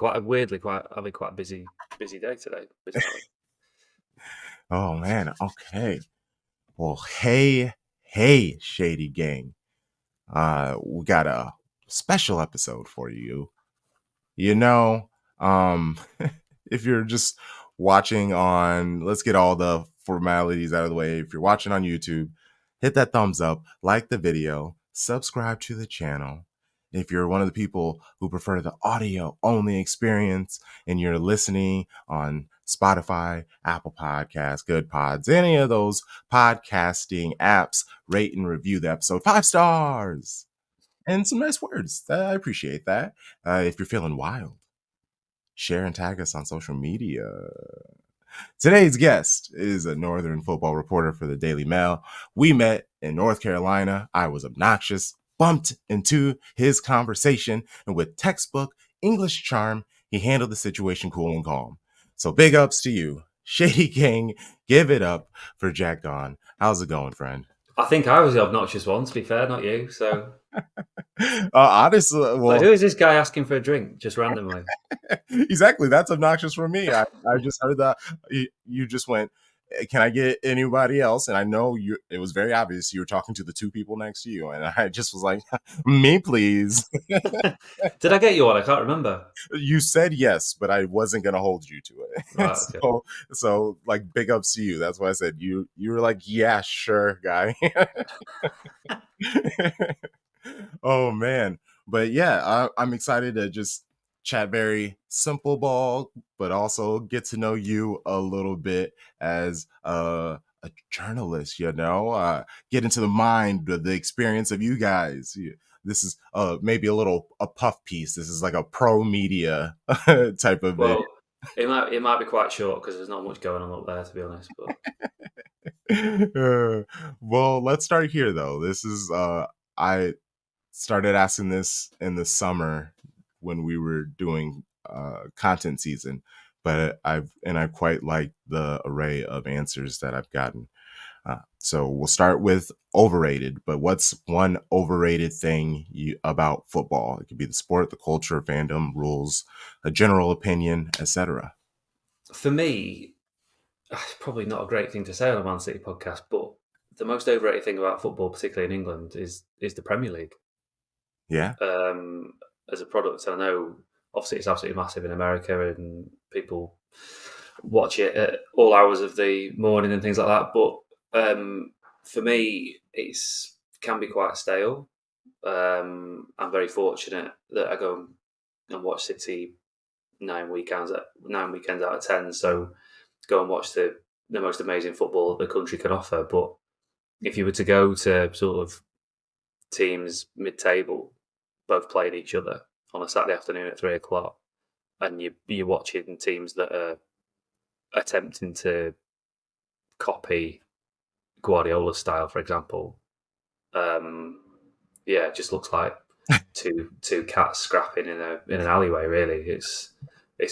having quite a busy day today. Bizarrely. Oh man, okay. Well, hey, Shady Gang. We got a special episode for you. You know, um, if you're just watching on, let's get all the formalities out of the way. If you're watching on YouTube, hit that thumbs up, like the video, subscribe to the channel. If you're one of the people who prefer the audio only experience and you're listening on Spotify, Apple Podcasts, Good Pods, any of those podcasting apps, rate and review the episode 5 stars and some nice words. I appreciate that. If you're feeling wild, share and tag us on social media. Today's guest is a Northern football reporter for the Daily Mail. We met in North Carolina. I was obnoxious, bumped into his conversation, and with textbook English charm, he handled the situation cool and calm. So big ups to you. Shady King, give it up for Jack Gaughan. How's it going, friend? I think I was the obnoxious one, to be fair, not you. So, Honestly, well, who is this guy asking for a drink just randomly? exactly. That's obnoxious for me. I just heard that you just went, can I get anybody else? And I know it was very obvious you were talking to the two people next to you. And I just was like, me, please. Did I get you one? I can't remember. You said yes, but I wasn't going to hold you to it. Right, okay. So like big ups to you. That's why I said you were like, yeah, sure, guy. Oh man. But yeah, I'm excited to just chat very simple ball, but also get to know you a little bit as a journalist, get into the mind of the experience of you guys. This is maybe a puff piece. This is like a pro media type of video. Well, it might be quite short because there's not much going on up there, to be honest. But Well, let's start here though. This is I started asking this in the summer when we were doing content season, but I quite like the array of answers that I've gotten. So we'll start with overrated. But what's one overrated thing about football? It could be the sport, the culture, fandom, rules, a general opinion, etc. for me, it's probably not a great thing to say on a Man City podcast, but the most overrated thing about football, particularly in England, is the Premier League. Yeah. As a product, and I know obviously it's absolutely massive in America, and people watch it at all hours of the morning and things like that. But for me, it's can be quite stale. I'm very fortunate that I go and watch City 9 weekends out of 10. So go and watch the most amazing football the country can offer. But if you were to go to sort of teams mid-table, both playing each other on a Saturday afternoon at 3:00, and you're watching teams that are attempting to copy Guardiola's style, for example, it just looks like two cats scrapping in an alleyway. Really, it's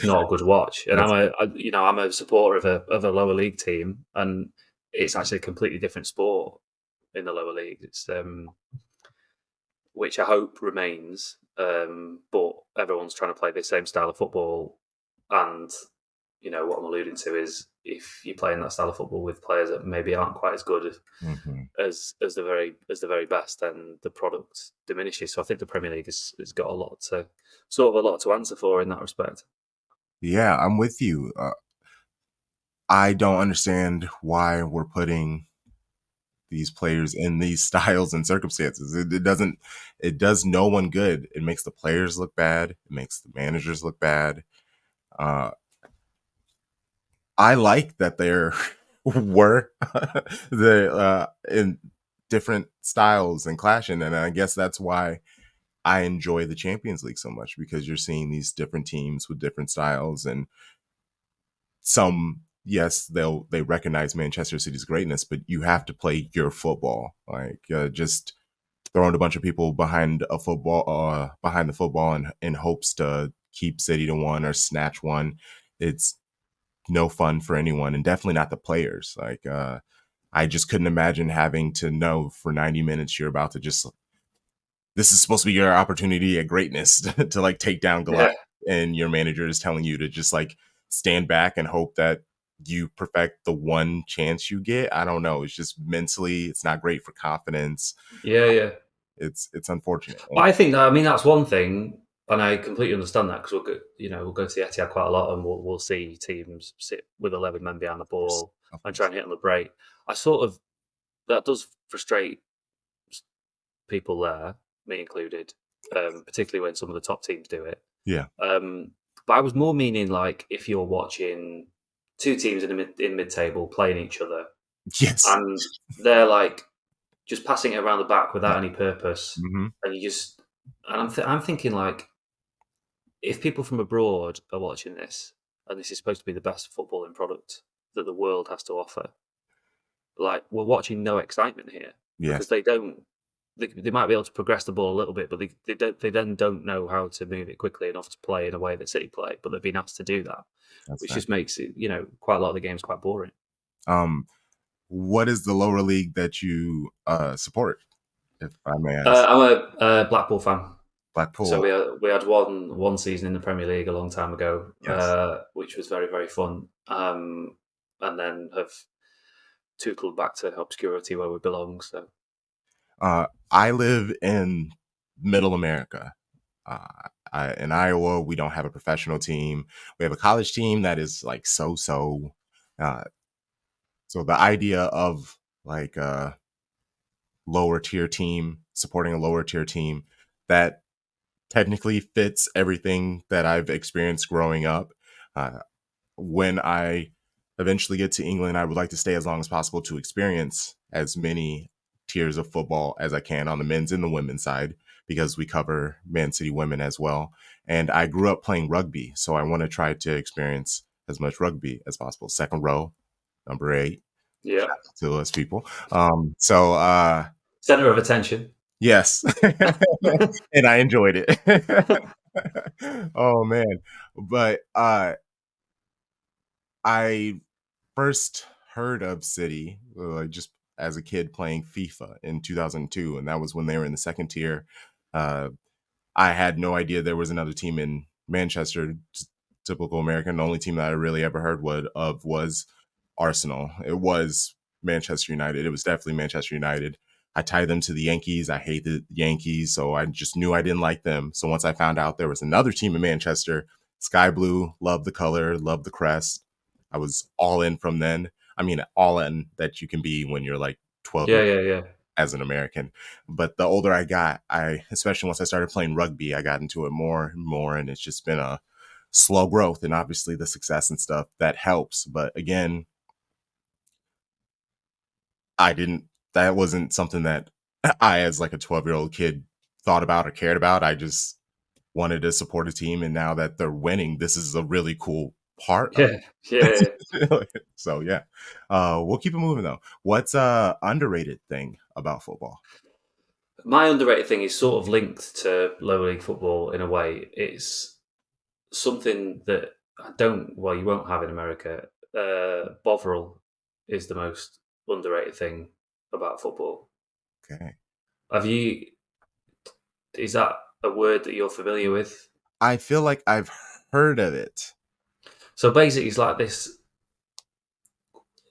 not a good watch. And I'm a supporter of a lower league team, and it's actually a completely different sport in the lower league. It's which I hope remains, but everyone's trying to play the same style of football, and what I'm alluding to is if you're playing that style of football with players that maybe aren't quite as good as the very best, then the product diminishes. So I think the Premier League has got a lot to answer for in that respect. Yeah, I'm with you. I don't understand why we're putting these players in these styles and circumstances. It does no one good. It makes the players look bad. It makes the managers look bad. I like that there were in different styles and clashing, and I guess that's why I enjoy the Champions League so much, because you're seeing these different teams with different styles, and some, yes, they recognize Manchester City's greatness, but you have to play your football. Like just throwing a bunch of people behind the football in hopes to keep City to one or snatch one. It's no fun for anyone, and definitely not the players. Like I just couldn't imagine having to know for 90 minutes you're about to this is supposed to be your opportunity at greatness to like take down Goliath. and your manager is telling you to just like stand back and hope that you perfect the one chance you get. I don't know. It's just mentally, it's not great for confidence. Yeah, yeah. It's unfortunate. But And I think that, I mean, that's one thing, and I completely understand that because we'll go to the Etihad quite a lot, and we'll see teams sit with 11 men behind the ball of and try course, and hit on the break. I sort of that does frustrate people there, me included, particularly when some of the top teams do it. yeah, Um, but I was more meaning like if you're watching two teams in mid table playing each other, yes, and they're like just passing it around the back without any purpose, hmm and I'm thinking like if people from abroad are watching this, and this is supposed to be the best footballing product that the world has to offer, like we're watching no excitement here because yes, they don't. They might be able to progress the ball a little bit, but they don't. They then don't know how to move it quickly enough to play in a way that City play. But they've been asked to do that, that's which fair. just makes it, quite a lot of the games quite boring. Um, what is the lower league that you support, if I may ask? I'm a Blackpool fan, so Blackpool. we had one season in the Premier League a long time ago, Yes. which was very very fun, and then have tootled back to obscurity where we belong. So I live in Middle America. In Iowa, we don't have a professional team. We have a college team that is like so. Uh, so the idea of like a lower tier team supporting a lower tier team that technically fits everything that I've experienced growing up. Uh, when I eventually get to England, I would like to stay as long as possible to experience as many tiers of football as I can on the men's and the women's side because we cover Man City women as well. And I grew up playing rugby, so I want to try to experience as much rugby as possible. Second row, number 8, yeah, to us people. So center of attention. yes, and I enjoyed it. Oh man, but I first heard of City just as a kid playing FIFA in 2002, and that was when they were in the second tier. Uh, I had no idea there was another team in Manchester. Just typical American. The only team that I really ever heard of was Arsenal. It was Manchester United. It was definitely Manchester United. I tied them to the Yankees. I hate the Yankees, so I just knew I didn't like them. So once I found out there was another team in Manchester, Sky Blue, love the color, love the crest. I was all in from then. I mean, all in that you can be when you're like 12 Yeah, years yeah, yeah. as an American. But the older I got, especially once I started playing rugby, I got into it more and more, and it's just been a slow growth. And obviously, the success and stuff that helps. But again, I didn't. That wasn't something that I, as like a 12-year-old kid, thought about or cared about. I just wanted to support a team, and now that they're winning, this is a really cool part of Yeah, yeah. it. So yeah, we'll keep it moving though. What's underrated thing about football? My underrated thing is sort of linked to lower league football in a way. It's something that I don't. Well, you won't have in America. Bovril is the most underrated thing about football. Okay. Have you? Is that a word that you're familiar with? I feel like I've heard of it. So basically, it's like this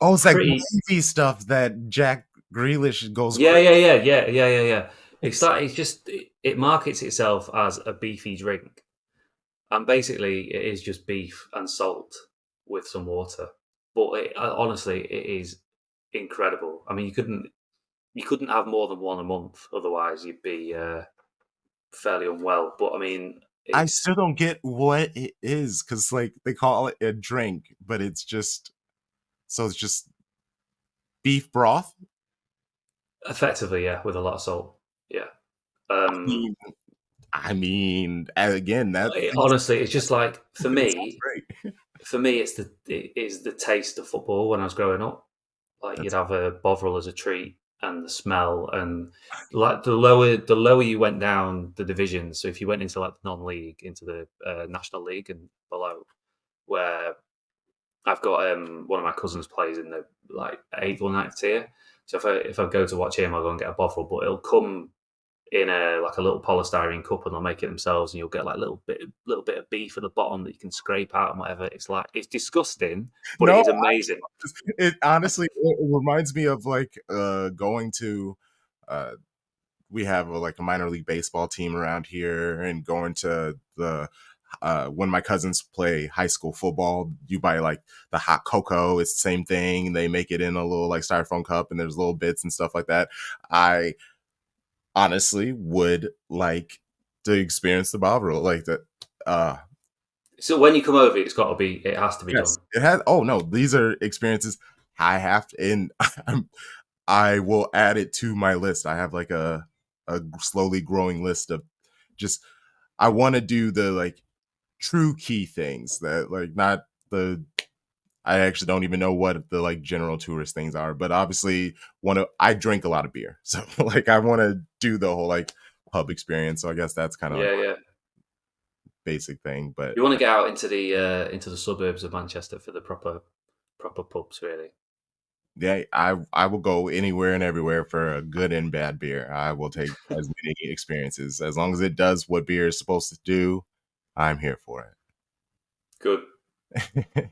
Oh, it's like pretty. wavy stuff that Jack Grealish goes Yeah, crazy. yeah, yeah, yeah, yeah, yeah, yeah. It's just it markets itself as a beefy drink, and basically it is just beef and salt with some water. But honestly, it is incredible. I mean, you couldn't have more than one a month, otherwise you'd be fairly unwell. But I mean, I it's still don't get what it is because like they call it a drink, but it's just so it's just beef broth. effectively, yeah, with a lot of salt. Yeah. I Um, mean, again, honestly, it's just like for it sounds me, great. it is the taste of football when I was growing up. Like you'd That's have a Bovril as a treat, and the smell, and like the lower you went down the divisions. So if you went into like the non-league, into the national league and below, where I've got one of my cousins plays in the like eighth or ninth tier. So if I go to watch him, I'll go and get a Bovril, but it'll come in a like a little polystyrene cup, and they'll make it themselves, and you'll get like little bit of beef at the bottom that you can scrape out and whatever. It's like it's disgusting, but it No, is amazing. it honestly it reminds me of like going to uh we have like a minor league baseball team around here, and going to the when my cousins play high school football, you buy like the hot cocoa. It's the same thing. They make it in a little like styrofoam cup, and there's little bits and stuff like that. I honestly would like to experience the Bob roll, like the So when you come over, it's got to be. It has to be yes, done. it has. Oh no, these are experiences I have to, and I will add it to my list. I have like a slowly growing list of just I want to do the like true key things that like not the I actually don't even know what the like general tourist things are, but obviously I drink a lot of beer. So like I want to do the whole like pub experience. So I guess that's kind of like Yeah, a yeah. basic thing, but You want to get out into the suburbs of Manchester for the proper pubs, really. yeah, I will go anywhere and everywhere for a good and bad beer. I will take as many experiences as long as it does what beer is supposed to do. I'm here for Good. it.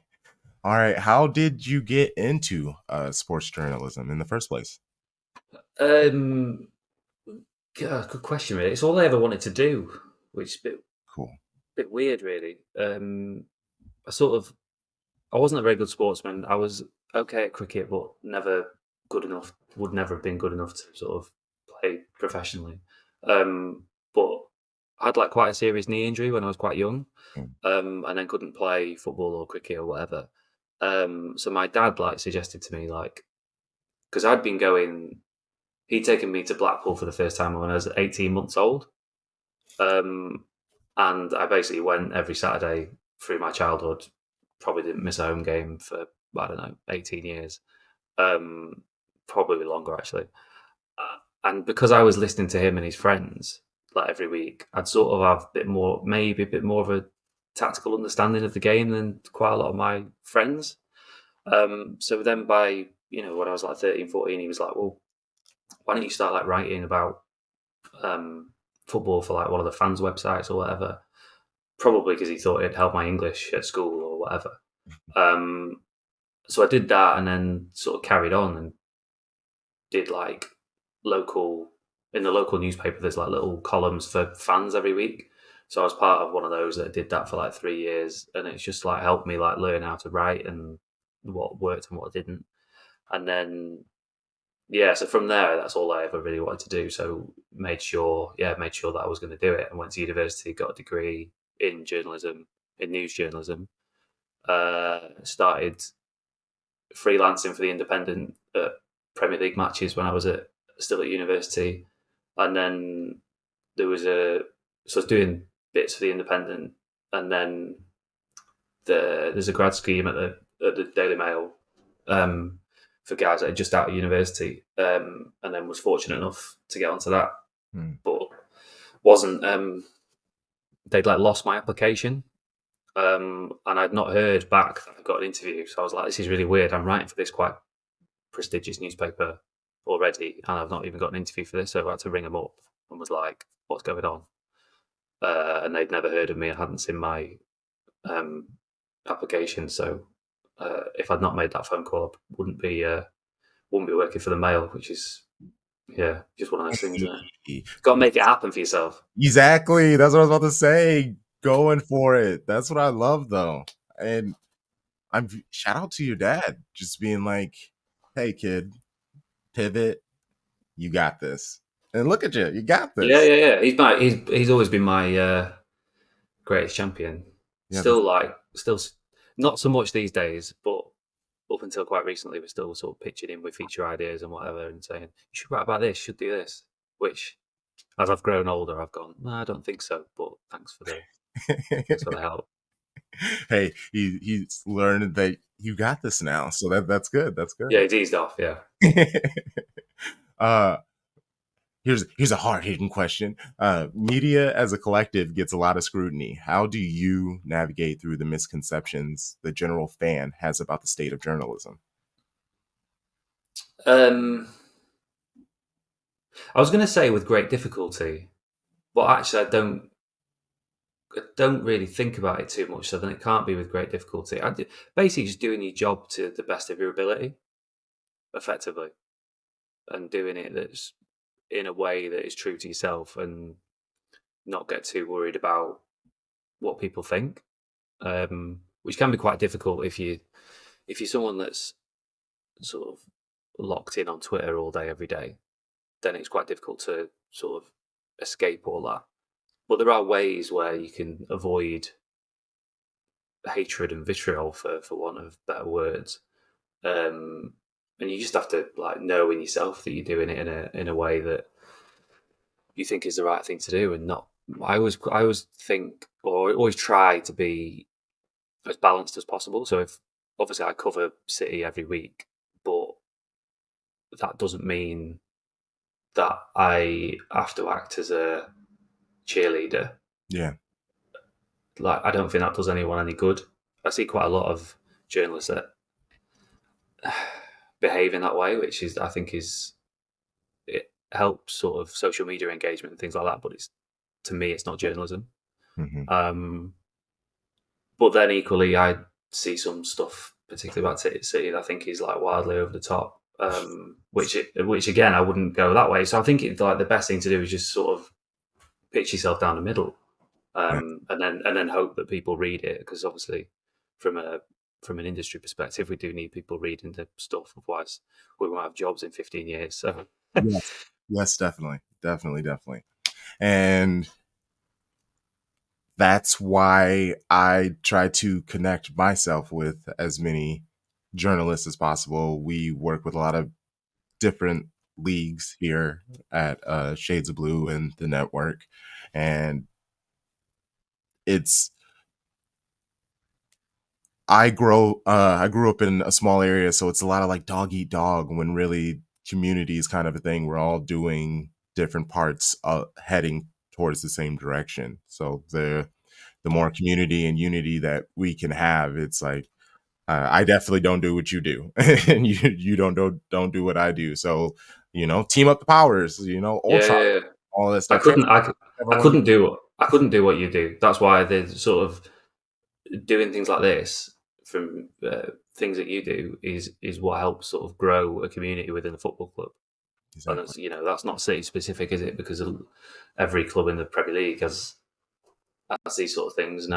All right, how did you get into sports journalism in the first place? Um, good question. Really, it's all I ever wanted to do, which is a Cool. bit weird, really. I sort of I wasn't a very good sportsman. I was okay at cricket, but never good enough. Would never have been good enough to sort of play professionally. But I had like quite a serious knee injury when I was quite young, Mm, and then couldn't play football or cricket or whatever. So my dad like suggested to me like because I'd been going. He'd taken me to Blackpool for the first time when I was 18 months old, um, and I basically went every Saturday through my childhood. Probably didn't miss a home game for I don't know 18 years, um, probably longer actually. And because I was listening to him and his friends like every week, I'd sort of have maybe a bit more of a tactical understanding of the game than quite a lot of my friends. So then by when I was like 13, 14, he was like, "Well, why don't you start like writing about um, football for like one of the fans' websites or whatever?" Probably because he thought it'd help my English at school or whatever. Um, so I did that and then sort of carried on and did like local in the local newspaper. There's like little columns for fans every week. So I was part of one of those that did that for like 3 years, and it's just like helped me like learn how to write and what worked and what didn't. And then yeah, so from there, that's all I ever really wanted to do. So made sure that I was going to do it, and went to university, got a degree in journalism, in news journalism. Started freelancing for the Independent at Premier League matches when I was still at university, and then there was so I was doing bits for the Independent, and then there's a grad scheme at the Daily Mail um, for guys that are just out of university, and then was fortunate enough to get onto that, mm. but wasn't they'd like lost my application. And I'd not heard back that I got an interview, so I was like, "This is really weird. I'm writing for this quite prestigious newspaper already, and I've not even got an interview for this." So I had to ring them up and was like, "What's going on?" And they'd never heard of me. I hadn't seen my um, application, so if I'd not made that phone call, I wouldn't be working for the Mail, which is just one of those things, isn't it? Got to make it happen for yourself. Exactly. That's what I was about to say. Going for it. That's what I love though. And I'm shout out to your dad just being like, "Hey kid, pivot. You got this." And look at you. You got Yeah, this. yeah, yeah. He's always been my greatest champion. Yeah, that's Still, not so much these days, but up until quite recently, we're still sort of pitching in with feature ideas and whatever, and saying you should write about this, should do this. Which, as I've grown older, I've gone, no, I don't think so. But thanks for the help. hey, he's learned that you got this now. So that's good. That's Yeah, good. it's eased off. Yeah. uh here's a hard hitting question. Media as a collective gets a lot of scrutiny. How do you navigate through the misconceptions the general fan has about the state of journalism? Um, I was going to say with great difficulty, but actually I don't really think about it too much. So then it can't be with great difficulty. Basically just doing your job to the best of your ability, effectively, and doing it that's in a way that is true to yourself, and not get too worried about what people think, which can be quite difficult if you're someone that's sort of locked in on Twitter all day every day. Then it's quite difficult to sort of escape all that. But there are ways where you can avoid hatred and vitriol, for want of better words. Um, and you just have to like know in yourself that you're doing it in a way that you think is the right thing to do, and not. I always think, or always try to be as balanced as possible. So if obviously I cover City every week, but that doesn't mean that I have to act as a cheerleader. Yeah. Like I don't think that does anyone any good. I see quite a lot of journalists that behave in that way, which is I think is it helps sort of social media engagement and things like that. But it's to me, it's not journalism. Hmm. Um, but then equally, I see some stuff, particularly about City, that I think is like wildly over the top. Which again, I wouldn't go that way. So I think it's like the best thing to do is just sort of pitch yourself down the middle, Yeah. and then hope that people read it, because obviously from a from an industry perspective, we do need people reading the stuff. Otherwise, we won't have jobs in 15 years. So Yes. Yes, definitely. Definitely, definitely. And that's why I try to connect myself with as many journalists as possible. We work with a lot of different leagues here at Shades of Blue and the network. And it's I grew up in a small area, so it's a lot of like dog eat dog, when really community is kind of a thing. We're all doing different parts, heading towards the same direction. So the more community and unity that we can have, it's like I definitely don't do what you do, and you don't do what I do. So team up the powers. yeah, Ultron, yeah, yeah. all that I stuff. couldn't, I Everyone. couldn't do, I couldn't do what you do. That's why the sort of doing things like this from things that you do is what helps sort of grow a community within a football club. And Exactly. it's, that's not City specific, is it? Because every club in the Premier League has these sort of things, and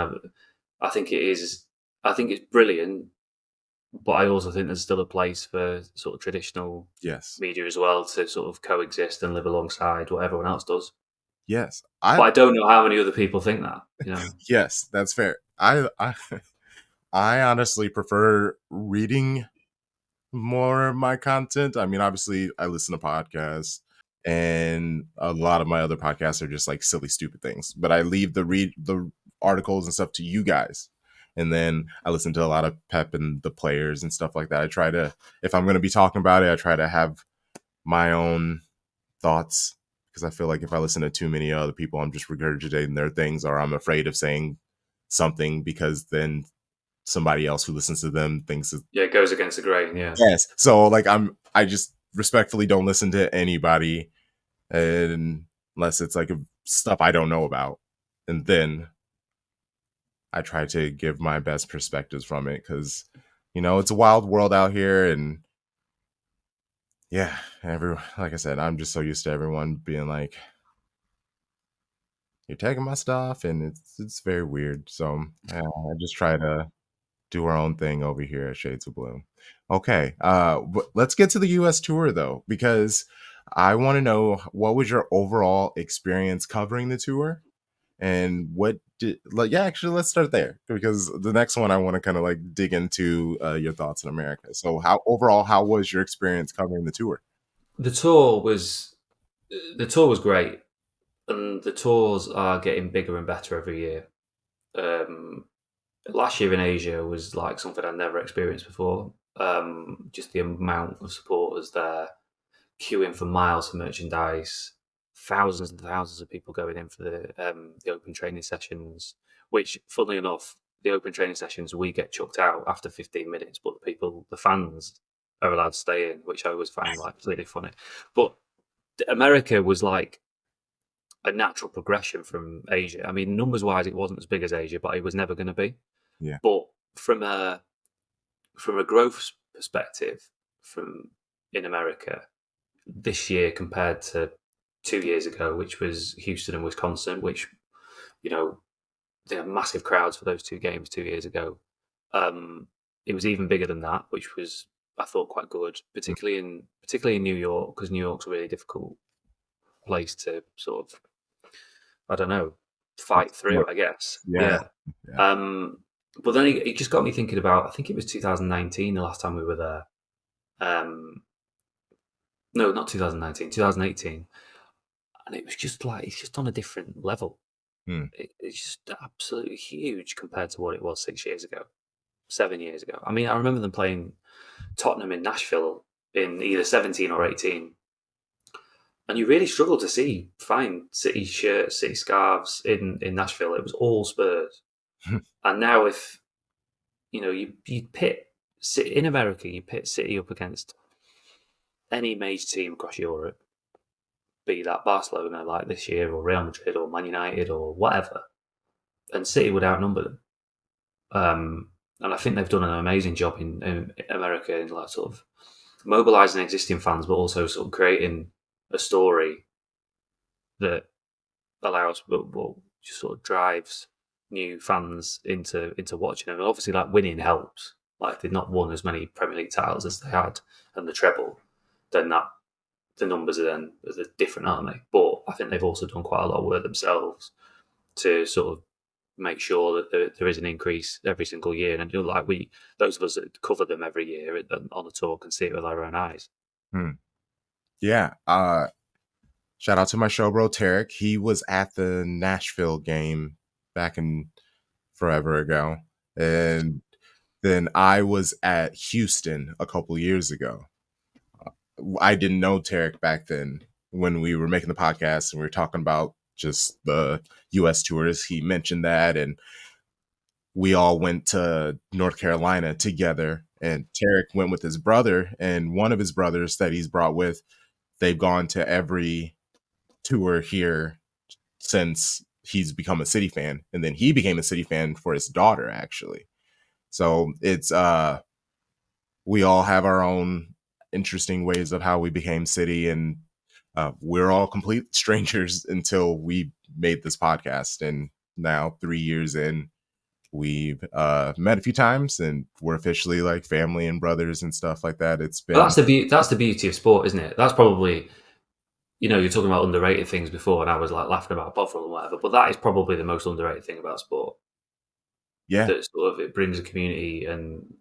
I think it is. I think it's brilliant, but I also think there's still a place for sort of traditional Yes. media as well to sort of coexist and live alongside what everyone else does. Yes. But I don't know how many other people think that. Yes, that's fair. I honestly prefer reading more of my content. I mean, obviously, I listen to podcasts, and a lot of my other podcasts are just like silly, stupid things. But I leave the articles and stuff to you guys, and then I listen to a lot of Pep and the players and stuff like that. I try to, if I'm going to be talking about it, I try to have my own thoughts, because I feel like if I listen to too many other people, I'm just regurgitating their things, or I'm afraid of saying something because then somebody else who listens to them thinks Yeah, it goes against the grain. Yeah, yes. So like I just respectfully don't listen to anybody, and unless it's like stuff I don't know about, and then I try to give my best perspectives from it, because it's a wild world out here. And yeah, like I said, I'm just so used to everyone being like, you're taking my stuff, and it's very weird. So I just try to do our own thing over here at Shades of Blue. Okay, let's get to the U.S. tour though, because I want to know, what was your overall experience covering the tour, and what did like yeah, actually let's start there, because the next one I want to kind of like dig into your thoughts in America. So how was your experience covering the tour? the tour was the tour was great, and the tours are getting bigger and better every year. Um, Last year in Asia was like something I'd never experienced before. Just the amount of supporters there, queuing for miles for merchandise, thousands and thousands of people going in for the open training sessions. Which, funnily enough, the open training sessions we get chucked out after 15 minutes, but the fans, are allowed to stay in, which I always find like really funny. But America was like a natural progression from Asia. I mean, numbers wise, it wasn't as big as Asia, but it was never going to be. Yeah. But from a growth perspective, from in America this year compared to 2 years ago, which was Houston and Wisconsin, which you know they had massive crowds for those two games 2 years ago. Um, it was even bigger than that, which was I thought quite good, particularly in New York, because New York's a really difficult place to sort of I don't know fight through. What? I guess, Yeah. yeah. Yeah. Um, but then it just got me thinking about. I think it was 2019 the last time we were there. No, not 2019, 2018, and it was just like it's just on a different level. Hmm. It's just absolutely huge compared to what it was 6 years ago, 7 years ago. I mean, I remember them playing Tottenham in Nashville in either 17 or 18, and you really struggle to find City shirts, City scarves in Nashville. It was all Spurs, and now if you pit City in America, you pit City up against any major team across Europe, be that Barcelona like this year, or Real Madrid, or Man United, or whatever, and City would outnumber them. And I think they've done an amazing job in America in like sort of mobilizing existing fans, but also sort of creating a story that allows, but just sort of drives new fans into watching them. And obviously, like winning helps. Like if they've not won as many Premier League titles as they had and the treble, then the numbers are different, aren't they? But I think they've also done quite a lot of work themselves to sort of make sure that there is an increase every single year. And like those of us that cover them every year on the tour can see it with our own eyes. Hmm. Yeah. Shout out to my show bro Tarek. He was at the Nashville game back in forever ago, and then I was at Houston a couple years ago. I didn't know Tarek back then when we were making the podcast and we were talking about just the U.S. tours. He mentioned that, and we all went to North Carolina together. And Tarek went with his brother, and one of his brothers that he's brought with, they've gone to every tour here since he's become a City fan. And then he became a City fan for his daughter, actually. So it's we all have our own interesting ways of how we became City, and we're all complete strangers until we made this podcast. And now 3 years in, we've met a few times, and we're officially like family and brothers and stuff like that. It's But been that's the beauty of sport, isn't it? That's probably you're talking about underrated things before, and I was like laughing about Bovril and whatever. But that is probably the most underrated thing about sport. yeah, That sort of it brings a community, and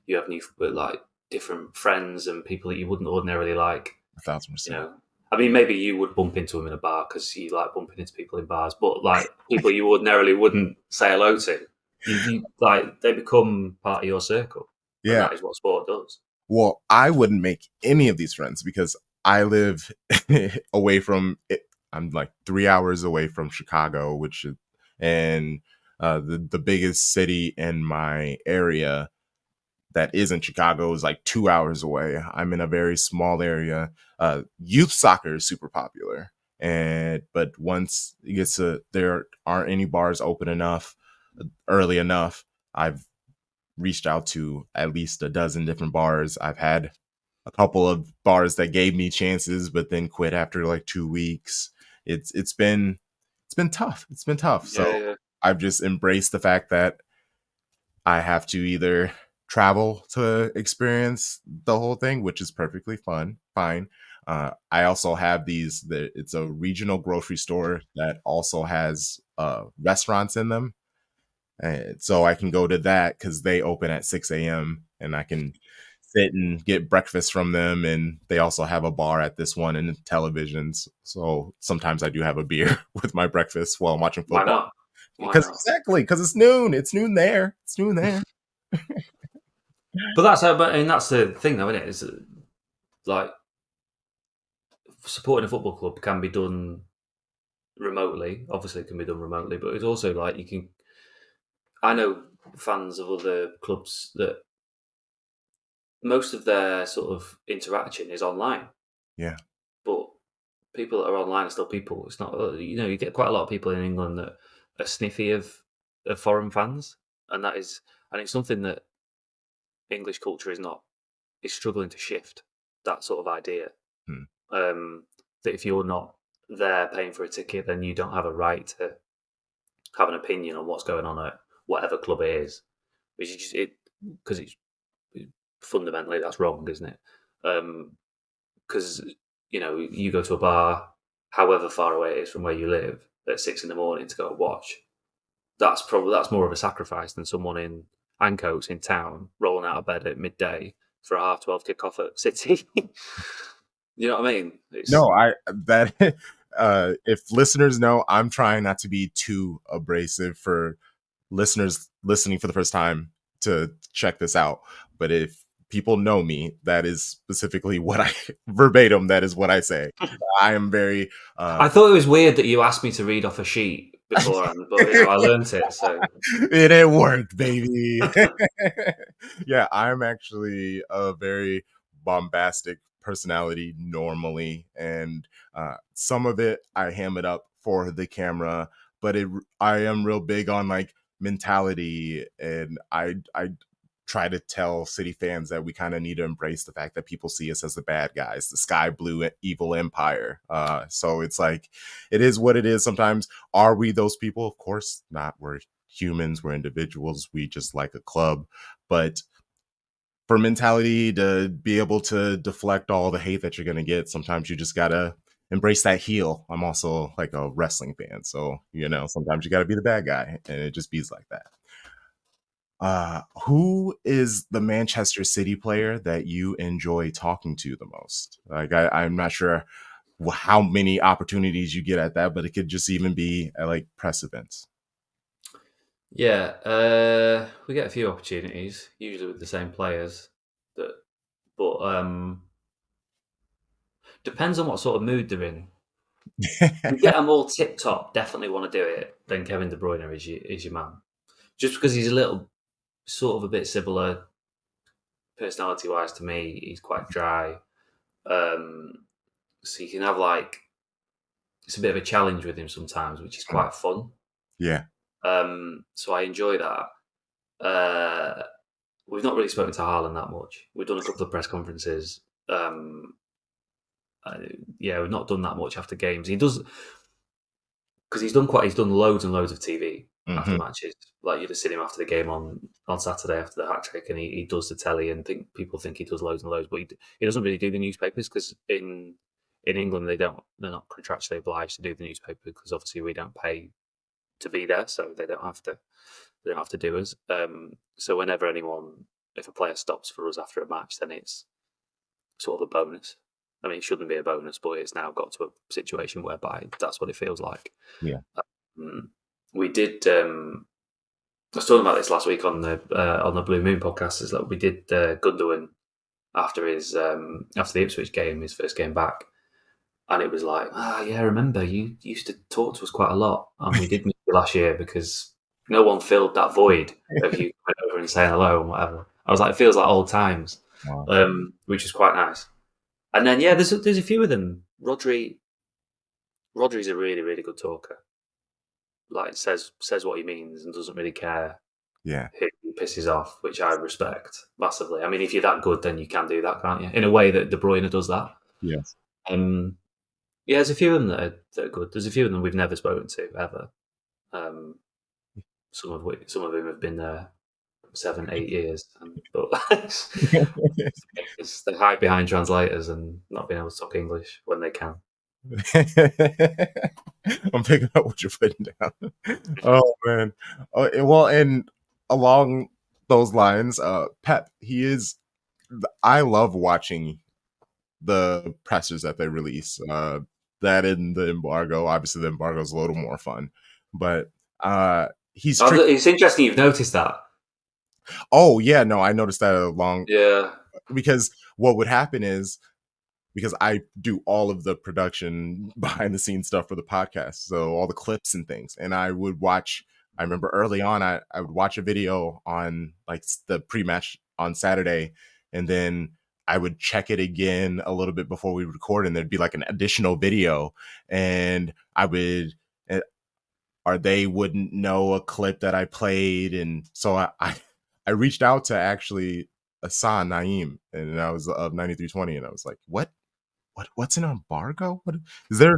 you have new like different friends and people that you wouldn't ordinarily like. a thousand You percent. know, I mean, maybe you would bump into them in a bar because you like bumping into people in bars, but like people you ordinarily wouldn't say hello to, you like they become part of your circle, and Yeah. that is what sport does. Well, I wouldn't make any of these friends because I live away from it. I'm like 3 hours away from Chicago, which is, and the biggest city in my area that isn't Chicago is like 2 hours away. I'm in a very small area. Youth soccer is super popular, and but once it gets to there aren't any bars open enough early enough. I've reached out to at least a dozen different bars. I've had a couple of bars that gave me chances, but then quit after like 2 weeks. It's been tough. It's been tough. So Yeah, yeah. I've just embraced the fact that I have to either travel to experience the whole thing, which is perfectly fine. I also have it's a regional grocery store that also has restaurants in them. And so I can go to that because they open at 6 a.m. and I can sit and get breakfast from them. And they also have a bar at this one and televisions. So sometimes I do have a beer with my breakfast while I'm watching Why football. not? Why Because not? exactly, because it's noon. It's noon there. It's noon there. But that's how. But and that's the thing, though, isn't it? Is like supporting a football club can be done remotely. Obviously, it can be done remotely, but it's also like you can. I know fans of other clubs that most of their sort of interaction is online, Yeah. but people that are online are still people. It's not, you get quite a lot of people in England that are sniffy of foreign fans, and it's something that English culture is struggling to shift, that sort of idea. Hmm. That if you're not there paying for a ticket, then you don't have a right to have an opinion on what's going on at whatever club it is, which is just because it's fundamentally that's wrong, isn't it? Because you go to a bar, however far away it is from where you live, at 6 in the morning to go and watch. That's more of a sacrifice than someone in Ancoats in town rolling out of bed at midday for a 12:30 kickoff at City. You know what I mean? No, I that if listeners know, I'm trying not to be too abrasive for listeners listening for the first time to check this out. But if people know me, that is specifically what I verbatim. That is what I say. I am very. I thought it was weird that you asked me to read off a sheet beforehand, but I learnt it. So It worked, baby. Yeah, I'm actually a very bombastic personality normally, and some of it I ham it up for the camera, but I am real big on like mentality, and I try to tell City fans that we kind of need to embrace the fact that people see us as the bad guys, the sky blue evil empire. So it's like, it is what it is. Sometimes, are we those people? Of course not. We're humans, we're individuals, we just like a club. But for mentality to be able to deflect all the hate that you're going to get, sometimes you just gotta embrace that heel. I'm also like a wrestling fan, so sometimes you got to be the bad guy, and it just beats like that. Who is the Manchester City player that you enjoy talking to the most? Like, I'm not sure how many opportunities you get at that, but it could just even be at like press events. yeah, we get a few opportunities, usually with the same players. But depends on what sort of mood they're in. You get them all tip top, definitely want to do it. Then Kevin De Bruyne is your man, just because he's a little sort of a bit similar personality wise to me. He's quite dry, so you can have it's a bit of a challenge with him sometimes, which is quite fun. Yeah. So I enjoy that. We've not really spoken to Haaland that much. We've done a couple of press conferences. Yeah, we've not done that much after games. He does because he's done loads and loads of TV after Mm-hmm. matches. Like you'd have seen him after the game on Saturday after the hat trick, and he does the telly, and people think he does loads and loads, but he doesn't really do the newspapers because in England they're not contractually obliged to do the newspaper because obviously we don't pay to be there, so they don't have to do us. So whenever if a player stops for us after a match, then it's sort of a bonus. I mean, it shouldn't be a bonus, but it's now got to a situation whereby that's what it feels like. Yeah. We did. I was talking about this last week on the Blue Moon podcast. Is that we did Gundogan after after the Ipswich game, his first game back, and it was like, yeah, I remember you used to talk to us quite a lot, and we did miss you last year because no one filled that void of you coming over and saying hello and whatever. I was like, it feels like old times, Wow. which is quite nice. And then there's a few of them. Rodri's a really really good talker. Like says what he means and doesn't really care Yeah. who pisses off, which I respect massively. I mean, if you're that good, then you can do that, can't you? In a way that De Bruyne does that. Yes. Yeah, there's a few of them that are good. There's a few of them we've never spoken to ever. Some of whom have been there 7, 8 years, but they hide behind translators and not being able to talk English when they can. I'm picking up what you're putting down. Oh man. Well, and along those lines, Pep, I love watching the pressers that they release. That in the embargo, obviously the embargo is a little more fun, but he's strict. It's interesting you've noticed that. Oh yeah, no, I noticed that along Yeah. because what would happen is, because I do all of the production behind the scenes stuff for the podcast. So all the clips and things. And I remember early on, I would watch a video on like the pre-match on Saturday. And then I would check it again a little bit before we record, and there'd be like an additional video, and I would, uh, or they wouldn't know a clip that I played, and so I reached out to actually Asan Naeem, and I was of 9320, and I was like, what's an embargo? What is there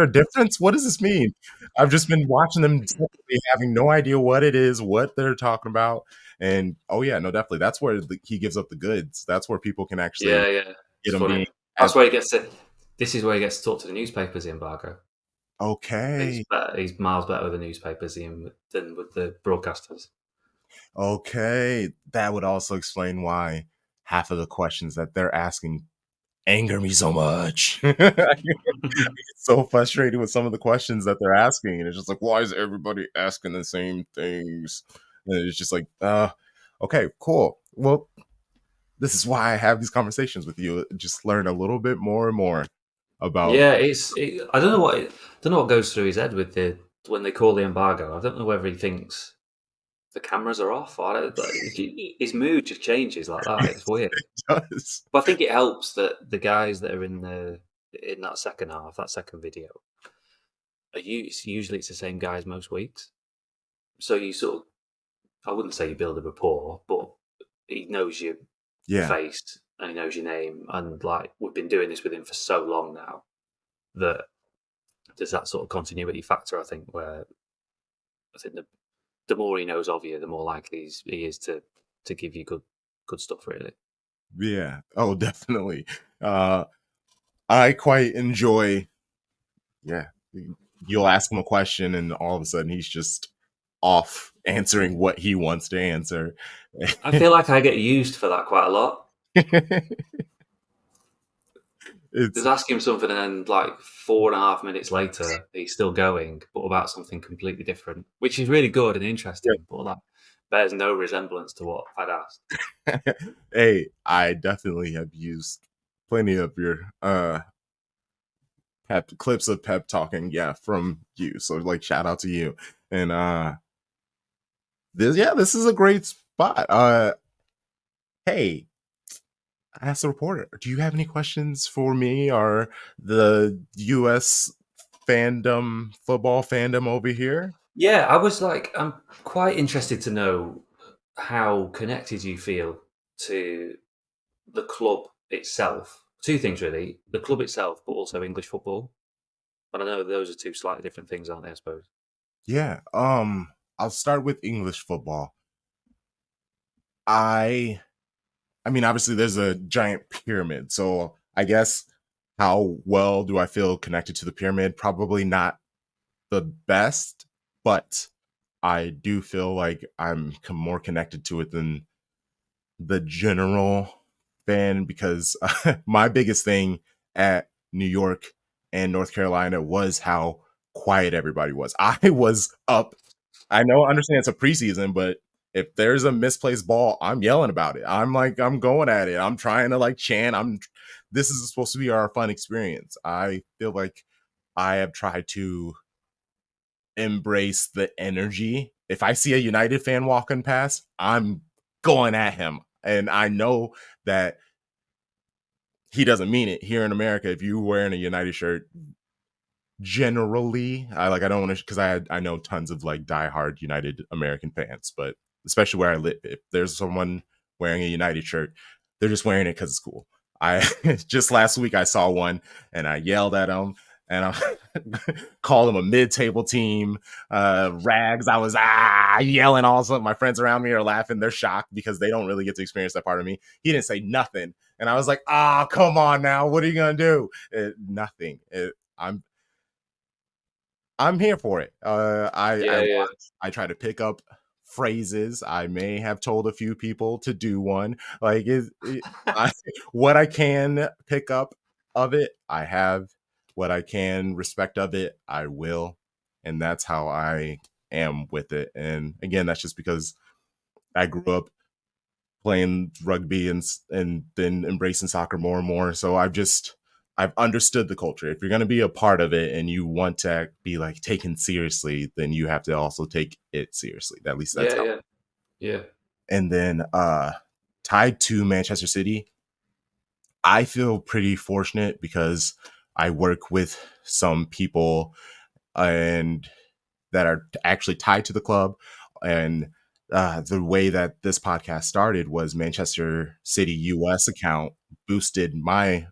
a difference? What does this mean? I've just been watching them separately, having no idea what it is, what they're talking about. And oh yeah, no, definitely. That's where he gives up the goods. That's where people can actually Yeah, yeah. get It's them funny. being as That's where he gets to. This is where he gets to talk to the newspapers. The embargo. He's okay. better. He's miles better with the newspapers than with the broadcasters. Okay. That would also explain why half of the questions that they're asking anger me so much. I get so frustrated with some of the questions that they're asking, and it's just like, why is everybody asking the same things? And it's just like, okay, cool. Well, this is why I have these conversations with you. Just learn a little bit more and more about. Yeah, I don't know what goes through his head with the when they call the embargo. I don't know whether he thinks the cameras are off. Or I don't, like, his mood just changes like that. It's weird. Does. But I think it helps that the guys that are in that second half, that second video, usually it's the same guys most weeks. So you sort of, I wouldn't say you build a rapport, but he knows your Yeah, face and he knows your name, and like we've been doing this with him for so long now that there's that sort of continuity factor. I think where I think the more he knows of you, the more likely he is to give you good stuff. Really. yeah. Oh, definitely. Uh, I quite enjoy. Yeah, you'll ask him a question, and all of a sudden he's just off answering what he wants to answer. I feel like I get used for that quite a lot. It's Just ask him something, and then like 4.5 minutes later, he's still going, but about something completely different, which is really good and interesting. But that bears no resemblance to what I'd asked. hey, I definitely have used plenty of your pep clips of pep talking, yeah, from you. So like shout out to you. And this is a great spot. Hey, as a reporter, do you have any questions for me or the US football fandom over here? Yeah, I'm quite interested to know how connected you feel to the club itself. Two things really: the club itself, but also English football. And I know those are two slightly different things, aren't they? I suppose. Yeah. I'll start with English football. I I mean, obviously there's a giant pyramid. So I guess how well do I feel connected to the pyramid? Probably not the best, but I do feel like I'm more connected to it than the general fan because my biggest thing at New York and North Carolina was how quiet everybody was. I was up. I know, I understand it's a preseason, but if there's a misplaced ball, I'm yelling about it. I'm like, I'm going at it. I'm trying to like chant. This is supposed to be our fun experience. I feel like I have tried to embrace the energy. If I see a United fan walking past, I'm going at him. And I know that he doesn't mean it. Here in America, if you're wearing a United shirt, generally, I don't want to because I know tons of like diehard United American fans, but especially where I live, if there's someone wearing a United shirt, they're just wearing it because it's cool. I just last week I saw one and I yelled at him and I called them a mid-table team, rags. I was yelling. Also, my friends around me are laughing. They're shocked because they don't really get to experience that part of me. He didn't say nothing, and I was like, come on now, what are you gonna do? Nothing. I'm here for it. I Yeah, yeah, watch. I try to pick up phrases. I may have told a few people to do one. Like I, what I can pick up of it, I have. What I can respect of it, I will, and that's how I am with it. And again, that's just because I grew up playing rugby and then embracing soccer more and more. So I've understood the culture. If you're going to be a part of it and you want to be like taken seriously, then you have to also take it seriously. At least that's yeah, how. yeah, And then tied to Manchester City, I feel pretty fortunate because I work with some people and that are actually tied to the club. And the way that this podcast started was Manchester City US account boosted my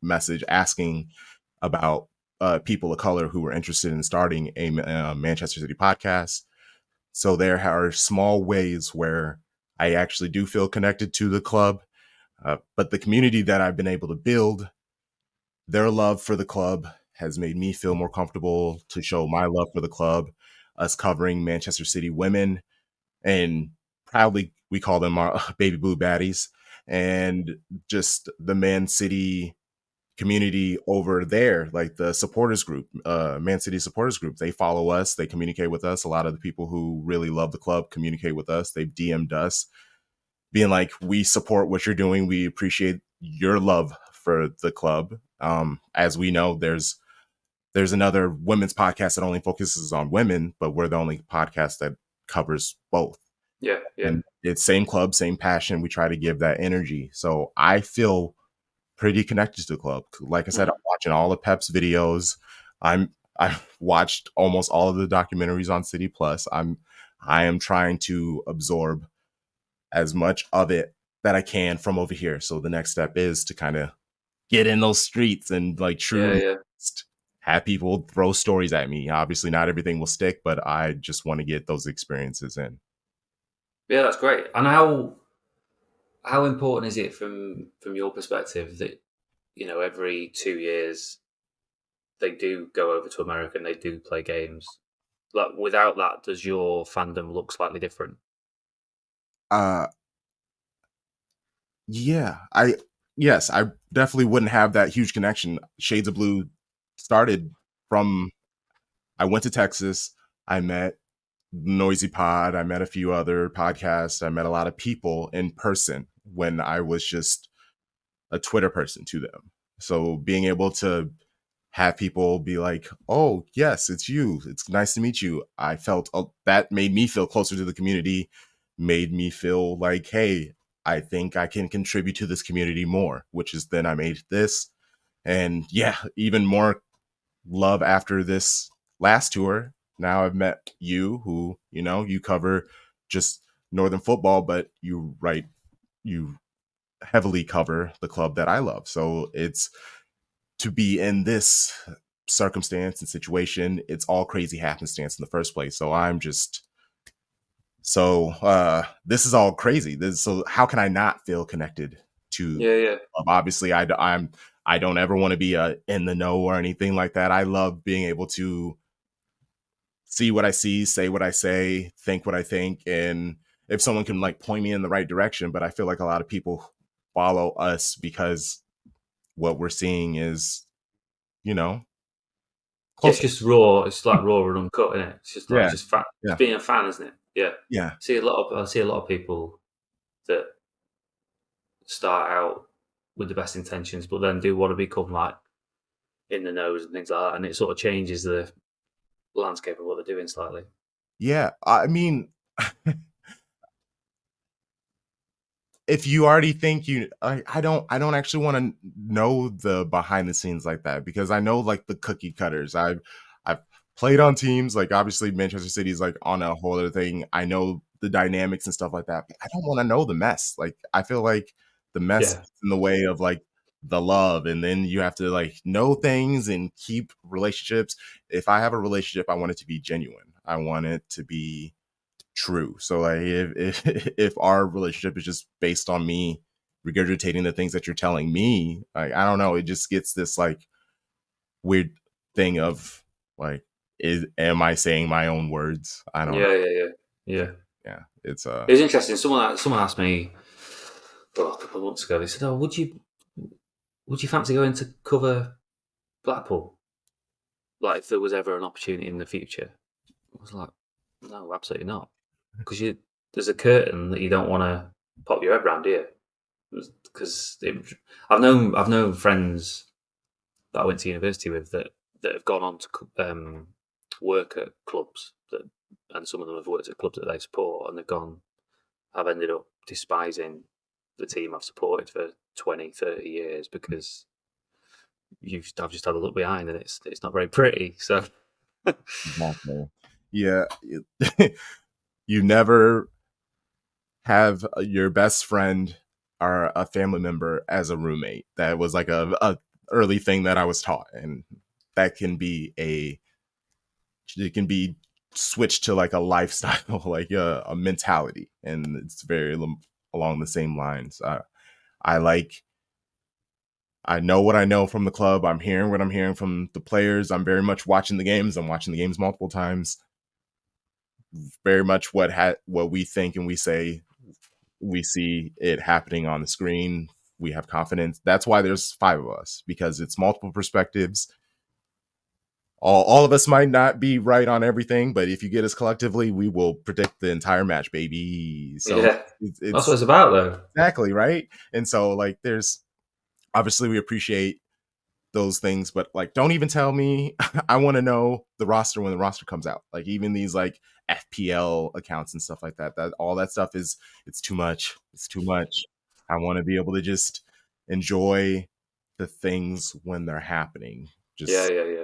message asking about people of color who were interested in starting a Manchester City podcast. So there are small ways where I actually do feel connected to the club. But the community that I've been able to build, their love for the club has made me feel more comfortable to show my love for the club. Us covering Manchester City women, and proudly we call them our baby blue baddies, and just the Man City community over there, like the supporters group, Man City supporters group. They follow us, they communicate with us. A lot of the people who really love the club communicate with us. They've DM'd us being like, we support what you're doing. We appreciate your love for the club. As we know, there's another women's podcast that only focuses on women, but we're the only podcast that covers both. Yeah, yeah. And it's same club, same passion. We try to give that energy. So I feel pretty connected to the club. Like I said, I'm Mm. watching all the Pep's videos. I've watched almost all of the documentaries on City Plus. I am trying to absorb as much of it that I can from over here. So the next step is to kind of get in those streets and like Yeah, truly yeah. have people throw stories at me. Obviously, not everything will stick, but I just want to get those experiences in. Yeah, that's great. And how important is it from your perspective that, every 2 years they do go over to America and they do play games? Like, without that, does your fandom look slightly different? Uh, yeah, yes, I definitely wouldn't have that huge connection. Shades of Blue started from I went to Texas. I met Noisy Pod. I met a few other podcasts. I met a lot of people in person when I was just a Twitter person to them. So being able to have people be like, "Oh, yes, it's you. It's nice to meet you." I felt that made me feel closer to the community, made me feel like, "Hey, I think I can contribute to this community more," which is then I made this. And yeah, even more love after this last tour. Now I've met you who, you cover just Northern football, but you heavily cover the club that I love. So it's to be in this circumstance and situation, it's all crazy happenstance in the first place. So I'm just this is all crazy. So how can I not feel connected to Yeah, yeah. obviously I don't ever want to be in the know or anything like that. I love being able to see what I see, say what I say, think what I think, and if someone can like point me in the right direction. But I feel like a lot of people follow us because what we're seeing is, you know, Yeah, it's closer. just raw. It's like raw and uncut, isn't it? It's just like Yeah, it's just fan. It's yeah, being a fan, isn't it? Yeah. yeah, I see a lot of people that start out with the best intentions, but then do want to become like in the nose and things like that, and it sort of changes the landscape of what they're doing slightly. yeah. I mean, if you already think I don't actually want to know the behind the scenes like that because I know like the cookie cutters. I've played on teams like obviously Manchester City is like on a whole other thing. I know the dynamics and stuff like that. But I don't want to know the mess. Like I feel like the mess Yeah, gets in the way of like the love, and then you have to like know things and keep relationships. If I have a relationship, I want it to be genuine. I want it to be true. So like if our relationship is just based on me regurgitating the things that you're telling me, like I don't know, it just gets this like weird thing of like is am I saying my own words? I don't know. yeah, yeah, yeah, yeah. Yeah. It's It was interesting. Someone asked me a couple of months ago. They said, "Oh, would you fancy going to cover Blackpool? Like, if there was ever an opportunity in the future?" I was like, "No, absolutely not, because there's a curtain that you don't want to pop your head round here." Because I've known friends that I went to university with that have gone on to work at clubs and some of them have worked at clubs that they support, and they've gone. I've ended up despising the team I've supported for 20, 30 years because I've just had a look behind and it's not very pretty. So Exactly. Yeah, you never have your best friend or a family member as a roommate. That was like a early thing that I was taught, and that can be it can be switched to like a lifestyle, like a mentality, and it's very along the same lines. I like I know what I know from the club. I'm hearing what I'm hearing from the players. I'm very much watching the games. I'm watching the games multiple times. Very much what we think and we say. We see it happening on the screen. We have confidence. That's why there's five of us, because it's multiple perspectives. All of us might not be right on everything, but if you get us collectively, we will predict the entire match, baby. So yeah, that's what it's it's about, though. exactly right. And so like there's obviously we appreciate those things, but like don't even tell me. I want to know the roster when the roster comes out. Like even these like FPL accounts and stuff like that. That all that stuff is it's too much. It's too much. I want to be able to just enjoy the things when they're happening. Yeah, Just yeah, yeah,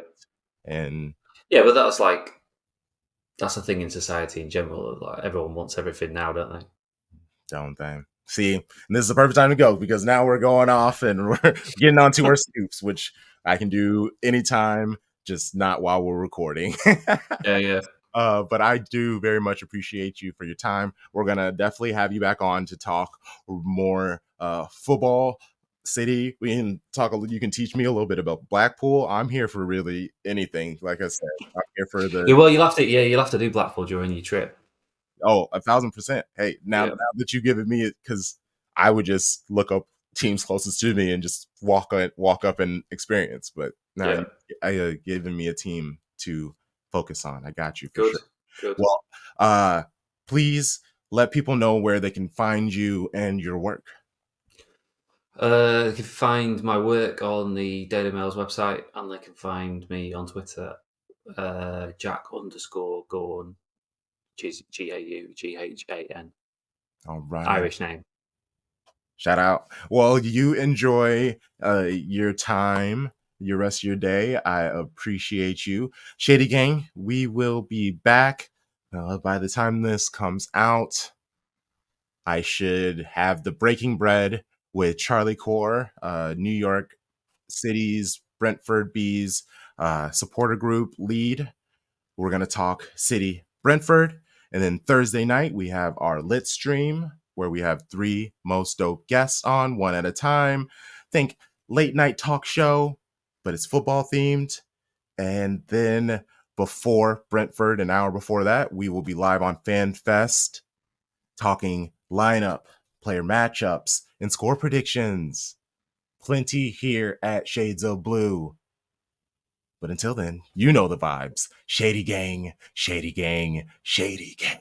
and yeah. But that's a thing in society in general. Like everyone wants everything now, don't they? don't they? See, and this is the perfect time to go because now we're going off and we're getting onto our scoops, which I can do anytime, just not while we're recording. Yeah, yeah. But I do very much appreciate you for your time. We're gonna definitely have you back on to talk more football. City, we can talk. You can teach me a little bit about Blackpool. I'm here for really anything. Like I said, I'm here for the Yeah, well, you'll have to. Yeah, you'll have to do Blackpool during your trip. 1,000%. Hey, now Yeah, that you've given me it, because I would just look up teams closest to me and just walk up and experience. But now yeah. you given me a team to focus on. I got you for Good, sure. good. Well, please let people know where they can find you and your work. You can find my work on the Daily Mail's website, and they can find me on Twitter, Jack_Gaughan, GAUGHAN, All right. Irish name. Shout out. Well, you enjoy your time, your rest of your day. I appreciate you. Shady Gang, we will be back. By the time this comes out, I should have the Breaking Bread with Charlie Core, New York City's Brentford Bees supporter group lead. We're going to talk City Brentford. And then Thursday night, we have our lit stream where we have three most dope guests on one at a time. Think late night talk show, but it's football themed. And then before Brentford, an hour before that, we will be live on Fan Fest talking lineup, player matchups, and score predictions. Plenty here at Shades of Blue. But until then, you know the vibes. Shady gang, shady gang, shady gang.